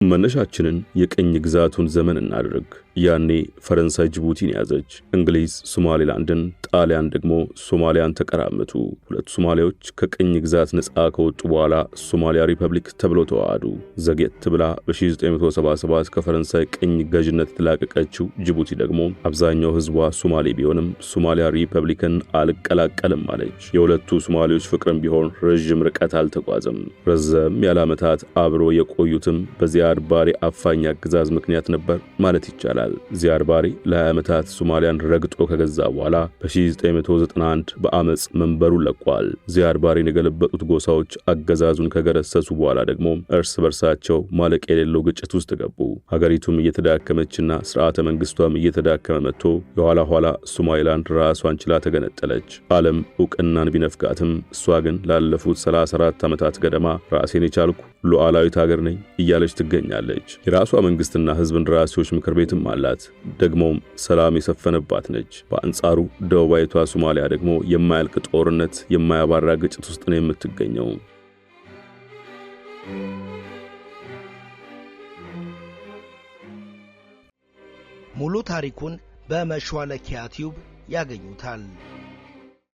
መነሻችንን የቀኝ ግዛቱን ዘመን እናድርግ። ያኔ ፈረንሳይ ጅቡቲን ያዘች፣ እንግሊዝ ሶማሊላንድን፣ ጣሊያን ደግሞ ሶማሊያን ተቀራመቱ። ሁለቱ ሶማሊያዎች ከቀኝ ግዛት ነፃ ከወጡ በኋላ ሶማሊያ ሪፐብሊክ ተብለው ተዋሃዱ። ዘግየት ብላ በ1977 ከፈረንሳይ ቀኝ ገዥነት የተላቀቀችው ጅቡቲ ደግሞ አብዛኛው ህዝቧ ሶማሌ ቢሆንም ሶማሊያ ሪፐብሊክን አልቀላቀልም አለች። የሁለቱ ሶማሌዎች ፍቅርም ቢሆን ረጅም ርቀት አልተጓዘም። ረዘም ያለ ዓመታት አብሮ የቆዩትም በዚያድ ባሬ አፋኝ አገዛዝ ምክንያት ነበር ማለት ይቻላል። ዚያድ ባሬ ለ20 ዓመታት ሶማሊያን ረግጦ ከገዛ በኋላ በ1991 በአመጽ መንበሩን ለቋል። ዚያድ ባሬን የገለበጡት ጎሳዎች አገዛዙን ከገረሰሱ በኋላ ደግሞ እርስ በርሳቸው ማለቂያ የሌለው ግጭት ውስጥ ገቡ። ሀገሪቱም እየተዳከመችና ስርዓተ መንግስቷም እየተዳከመ መጥቶ የኋላ ኋላ ሶማሊላንድ ራሷን ችላ ተገነጠለች። ዓለም ዕውቅናን ቢነፍጋትም እሷ ግን ላለፉት 34 ዓመታት ገደማ ራሴን የቻልኩ ሉዓላዊት ሀገር ነኝ እያለች ትገኛለች። የራሷ መንግስትና ህዝብ እንደራሴዎች ምክር ቤትም አላት። ደግሞም ሰላም የሰፈነባት ነች። በአንጻሩ ደቡባዊቷ ሶማሊያ ደግሞ የማያልቅ ጦርነት፣ የማያባራ ግጭት ውስጥ ነው የምትገኘው። ሙሉ ታሪኩን በመሿለኪያ ቲዩብ ያገኙታል።